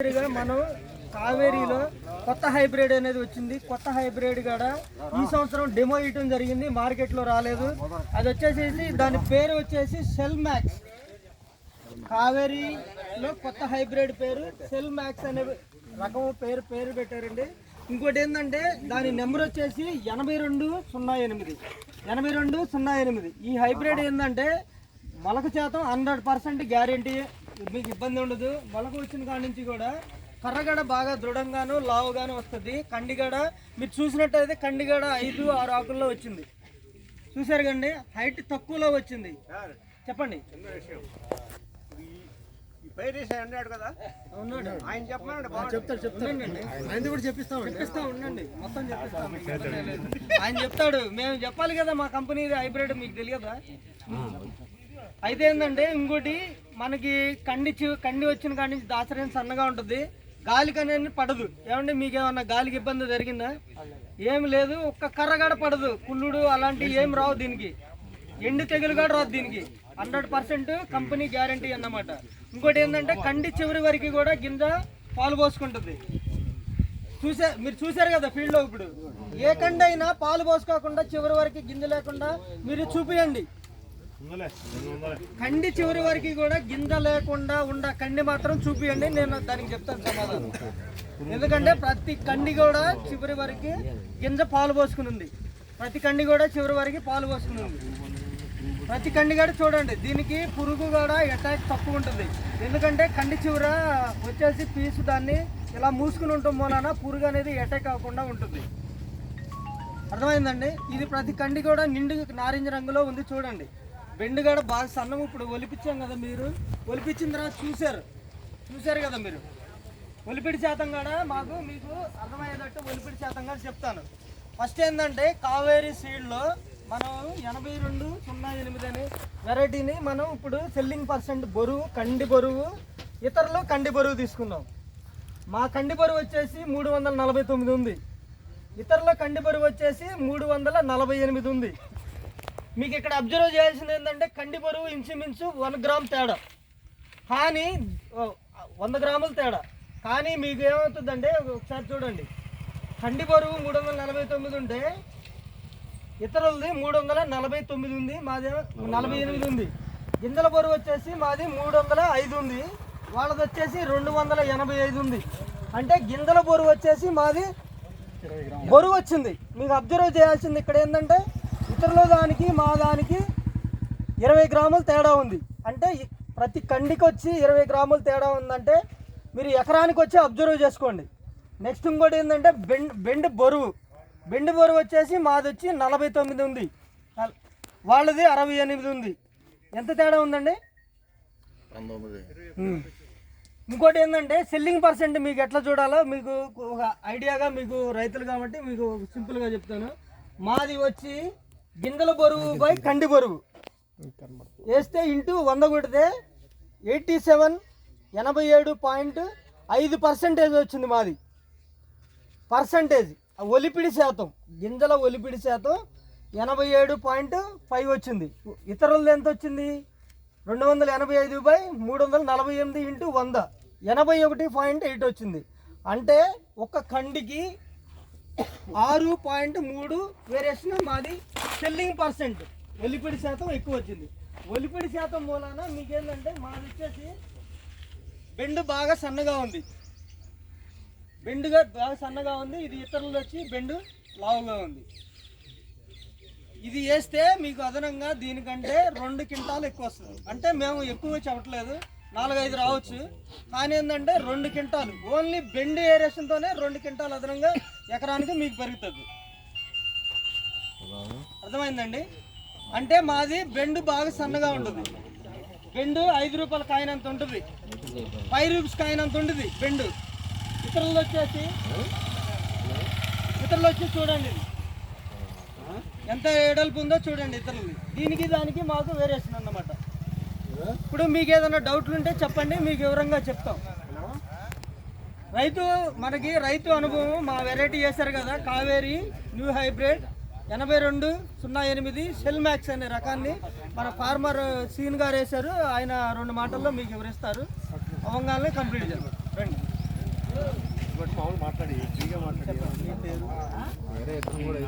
మనం కావేరీలో కొత్త హైబ్రిడ్ అనేది వచ్చింది. కొత్త హైబ్రిడ్ కూడా ఈ సంవత్సరం డెమో ఇవ్వడం జరిగింది, మార్కెట్లో రాలేదు. అది వచ్చేసి దాని పేరు వచ్చేసి సెల్ మ్యాక్స్. కావేరీలో కొత్త హైబ్రిడ్ పేరు సెల్ మ్యాక్స్ అనే రకం పేరు పెట్టారండి. ఇంకోటి ఏంటంటే దాని నెంబర్ వచ్చేసి 8208. ఈ హైబ్రిడ్ ఏంటంటే మొలక శాతం 100% గ్యారెంటీ, మీకు ఇబ్బంది ఉండదు. మొలక వచ్చిన కాడి నుంచి కూడా కర్రగడ బాగా దృఢంగాను లావుగాను వస్తుంది. కండిగడ మీరు చూసినట్టయితే కండిగడ 5-6 ఆకుల్లో వచ్చింది, చూసారు కండి. హైట్ తక్కువలో వచ్చింది. చెప్పండి. ఆయన చెప్తాడు, మేము చెప్పాలి కదా మా కంపెనీ హైబ్రిడ్, మీకు తెలియదా? అయితే ఏంటంటే ఇంకోటి మనకి కండి వచ్చిన కాడి నుంచి దాసరైన సన్నగా ఉంటుంది, గాలికి అనేది పడదు. ఏమంటే మీకు ఏమన్నా గాలికి ఇబ్బంది జరిగిందా? ఏమి లేదు. ఒక్క కర్రగాడ పడదు, కుళ్ళుడు అలాంటివి ఏం రావు దీనికి. ఎండు తెగులు కూడా రాదు దీనికి. 100% కంపెనీ గ్యారంటీ అన్నమాట. ఇంకోటి ఏంటంటే కండి చివరి వరకు కూడా గింజ పాలు పోసుకుంటుంది. మీరు చూసారు కదా ఫీల్డ్లో. ఇప్పుడు ఏ కండి అయినా పాలు పోసుకోకుండా చివరి వరకు గింజ లేకుండా మీరు చూపియండి. కండి చివరి వరకు కూడా గింజ లేకుండా కండి మాత్రం చూపియండి, నేను దానికి చెప్తాను సమాధానం. ఎందుకంటే ప్రతి కండి కూడా చివరి వరకు గింజ పాలు పోసుకుని ఉంది. ప్రతి కండి కూడా చివరి వరకు పాలు పోసుకుని ఉంది. ప్రతి కండి కూడా చూడండి, దీనికి పురుగు కూడా అటాక్ తక్కువ ఉంటుంది. ఎందుకంటే కండి చివర వచ్చేసి పీసు దాన్ని ఇలా మూసుకుని ఉండటం మూలన పురుగు అనేది అటాక్ అవ్వకుండా ఉంటుంది. అర్థమైందండి? ఇది ప్రతి కండి కూడా నిండు నారింజ రంగులో ఉంది. చూడండి, బెండు కూడా బాగా సన్నం. ఇప్పుడు ఒలిపించాం కదా, మీరు ఒలిపించిన తర్వాత చూసారు కదా మీరు. ఒలిపిడి శాతం కూడా మీకు అర్థమయ్యేటట్టు ఒలిపిడి శాతం కూడా చెప్తాను. ఫస్ట్ ఏంటంటే కావేరీ సీడ్లో మనం 8208 అనే వెరైటీని మనం ఇప్పుడు సెల్లింగ్ పర్సెంట్ బరువు, కండి బరువు, ఇతరులు కండి బరువు తీసుకున్నాం. మా కండి బరువు వచ్చేసి 349 ఉంది, ఇతరుల కండి బరువు వచ్చేసి 348 ఉంది. మీకు ఇక్కడ అబ్జర్వ్ చేయాల్సింది ఏంటంటే కండి బరువు ఇంచుమించు 1 గ్రామ్ తేడా, కానీ 100 గ్రాముల తేడా. కానీ మీకు ఏమవుతుందంటే ఒకసారి చూడండి, కండి బరువు 349 ఉంటే ఇతరులది 349 ఉంది, మాది 48 ఉంది. గింజల బరువు వచ్చేసి మాది 305 ఉంది, వాళ్ళది వచ్చేసి 285 ఉంది. అంటే గింజల బరువు వచ్చేసి మాది బరువు వచ్చింది. మీకు అబ్జర్వ్ చేయాల్సింది ఇక్కడ ఏంటంటే ఇతరుల దానికి మా దానికి 20 గ్రాములు తేడా ఉంది. అంటే ప్రతి కండికి వచ్చి 20 గ్రాములు తేడా ఉందంటే మీరు ఎకరానికి వచ్చి అబ్జర్వ్ చేసుకోండి. నెక్స్ట్ ఇంకోటి ఏంటంటే బెండు బరువు వచ్చేసి మాది వచ్చి 49 ఉంది, వాళ్ళది 68 ఉంది. ఎంత తేడా ఉందండి? ఇంకోటి ఏంటంటే సెల్లింగ్ పర్సెంట్ మీకు ఎట్లా చూడాలో మీకు ఒక ఐడియాగా, మీకు రైతులు కాబట్టి మీకు సింపుల్గా చెప్తాను. మాది వచ్చి గింజల బరువు బై కండి బరువు వేస్తే ఇంటూ 100 కొడితే 87.5% వచ్చింది మాది. పర్సంటేజ్ ఒలిపిడి శాతం, గింజల ఒలిపిడి శాతం 87.5 వచ్చింది. ఇతరులది ఎంత వచ్చింది? 285/348 ఇంటూ 100 81.8 వచ్చింది. అంటే ఒక కండికి 6.3 వేరియేషన్ మాది. సెల్లింగ్ పర్సెంట్ ఒలిపిడి శాతం ఎక్కువ వచ్చింది. ఒలిపిడి శాతం మూలాన మీకేంటంటే మాది వచ్చేసి బెండు బాగా సన్నగా ఉంది, ఇది ఇతరులు వచ్చి బెండు లావుగా ఉంది. ఇది వేస్తే మీకు అదనంగా దీనికంటే 2 క్వింటాలు ఎక్కువ వస్తుంది. అంటే మేము ఎక్కువ చెప్పట్లేదు, 4-5 రావచ్చు, కానీ ఏంటంటే 2 క్వింటాలు ఓన్లీ బెండు ఏరేషన్తోనే 2 క్వింటాలు అదనంగా ఎకరానికి మీకు పెరుగుతుంది. అర్థమైందండి? అంటే మాది బెండు బాగా సన్నగా ఉంటుంది. బెండు 5 రూపాయల కాయినంత ఉంటుంది, 5 రూపీస్ కాయినంత ఉంటుంది బెండు. ఇతరులు వచ్చేసి చూడండి ఎంత ఎడల్పు ఉందో చూడండి ఇతరులు. దీనికి దానికి మాకు వేరియేషన్ అన్నమాట. ఇప్పుడు మీకు ఏదైనా డౌట్లు ఉంటే చెప్పండి, మీకు వివరంగా చెప్తాం. రైతు అనుభవం మా వెరైటీ చేశారు కదా, Kaveri new hybrid 8208 cell max అనే రకాన్ని మన ఫార్మర్ సీన్ గారు వేశారు. ఆయన 2 మాటల్లో మీకు వివరిస్తారు. అవంగానే కంప్లీట్ చేద్దాం రండి. మామూలు మాట్లాడి ఫ్రీగా మాట్లాడి మీ పేరు? వేరే ఎక్కడ కూడా